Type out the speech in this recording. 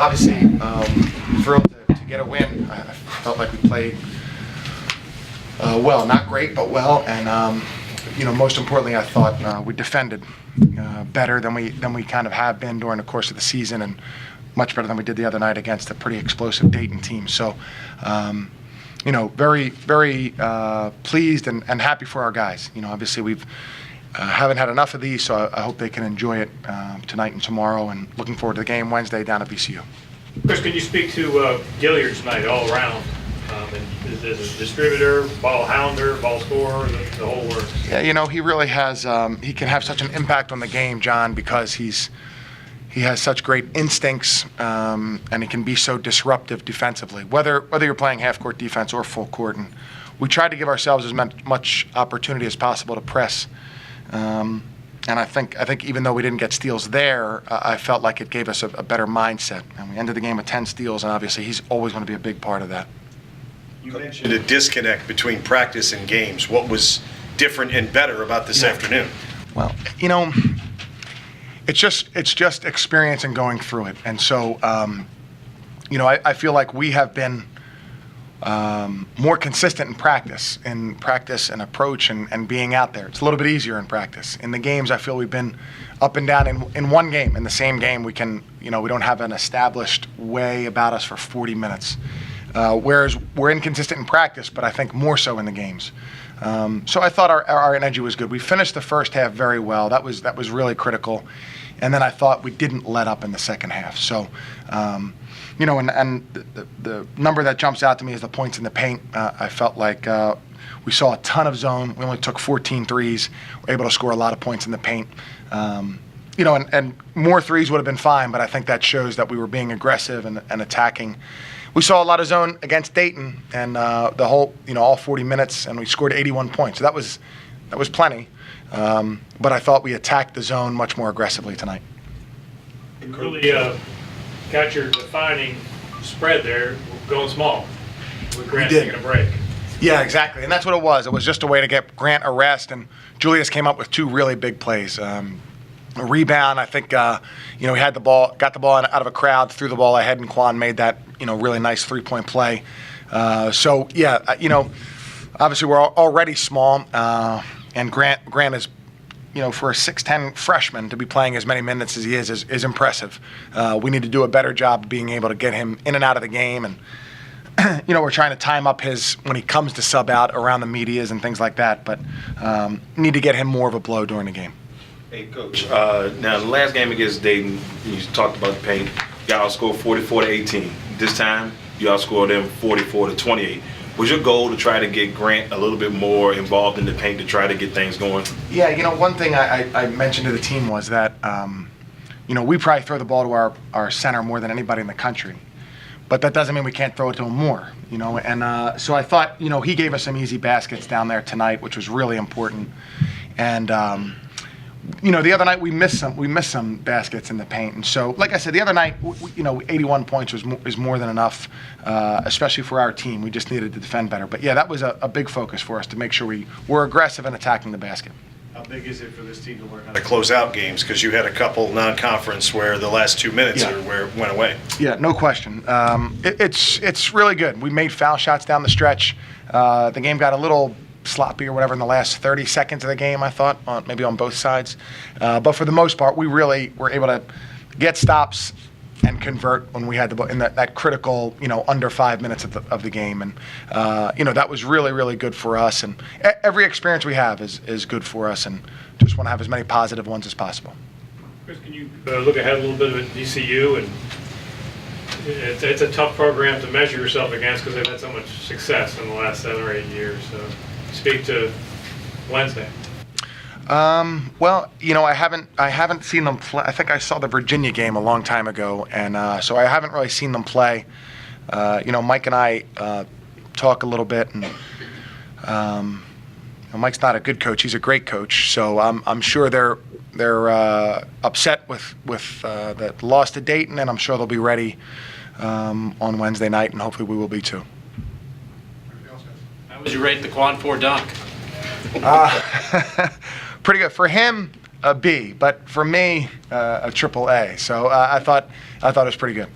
obviously, thrilled to get a win. I felt like we played well, not great, but well, and most importantly, I thought we defended better than we kind of have been during the course of the season, and much better than we did the other night against a pretty explosive Dayton team. So, very, very pleased and happy for our guys. Obviously we've haven't had enough of these, so I hope they can enjoy it tonight and tomorrow, and looking forward to the game Wednesday down at VCU. Chris, can you speak to Gilliard tonight all around? And is a distributor, ball hounder, ball scorer, the whole works? Yeah, he really has. He can have such an impact on the game, John, because he has such great instincts, and he can be so disruptive defensively, whether you're playing half-court defense or full court. And we tried to give ourselves as much opportunity as possible to press. And I think even though we didn't get steals there, I felt like it gave us a better mindset. And we ended the game with 10 steals, and obviously he's always going to be a big part of that. You mentioned a disconnect between practice and games. What was different and better about this afternoon? Well, it's just experience and going through it. And so, I feel like we have been more consistent in practice and approach and being out there. It's a little bit easier in practice. In the games, I feel we've been up and down in one game. In the same game, we don't have an established way about us for 40 minutes. Whereas we're inconsistent in practice, but I think more so in the games. So I thought our energy was good. We finished the first half very well. That was really critical. And then I thought we didn't let up in the second half. So, and the number that jumps out to me is the points in the paint. I felt like we saw a ton of zone. We only took 14 threes. We were able to score a lot of points in the paint. And more threes would have been fine, but I think that shows that we were being aggressive and attacking. We saw a lot of zone against Dayton, and the whole, all 40 minutes, and we scored 81 points. So that was plenty. But I thought we attacked the zone much more aggressively tonight. You really got your defining spread there, going small, with Grant taking a break. Yeah, exactly, and that's what it was. It was just a way to get Grant a rest, and Julius came up with two really big plays. A rebound, I think, he had the ball, got the ball out of a crowd, threw the ball ahead, and Quan made that, really nice three-point play. Obviously we're already small, and Grant is, for a 6'10" freshman to be playing as many minutes as he is impressive. We need to do a better job of being able to get him in and out of the game, and we're trying to time up when he comes to sub out around the medias and things like that, but need to get him more of a blow during the game. Hey, Coach, now the last game against Dayton, you talked about the paint, y'all outscored 44-18. This time, you outscored them 44-28. Was your goal to try to get Grant a little bit more involved in the paint to try to get things going? Yeah, one thing I mentioned to the team was that, we probably throw the ball to our center more than anybody in the country. But that doesn't mean we can't throw it to him more, And so I thought, he gave us some easy baskets down there tonight, which was really important. And, the other night we missed some baskets in the paint, and so like I said, the other night, 81 points is more than enough, especially for our team. We just needed to defend better. But yeah, that was a big focus for us to make sure we were aggressive in attacking the basket. How big is it for this team to learn how to close out games? Because you had a couple non-conference where the last 2 minutes went away. Yeah, no question. It's really good. We made foul shots down the stretch. The game got a little sloppy or whatever in the last 30 seconds of the game, I thought, maybe on both sides. But for the most part, we really were able to get stops and convert when we had the ball in that critical, under 5 minutes of the game. And, that was really, really good for us. And every experience we have is good for us, and just want to have as many positive ones as possible. Chris, can you look ahead a little bit at VCU? And it's a tough program to measure yourself against because they've had so much success in the last 7 or 8 years. So speak to Wednesday. Well, I haven't seen them play. I think I saw the Virginia game a long time ago, and so I haven't really seen them play. Mike and I talk a little bit, and Mike's not a good coach. He's a great coach, so I'm sure they're upset with the loss to Dayton, and I'm sure they'll be ready on Wednesday night, and hopefully we will be too. How would you rate the Quad 4 dunk? Pretty good for him, a B, but for me, a triple A. So I thought it was pretty good.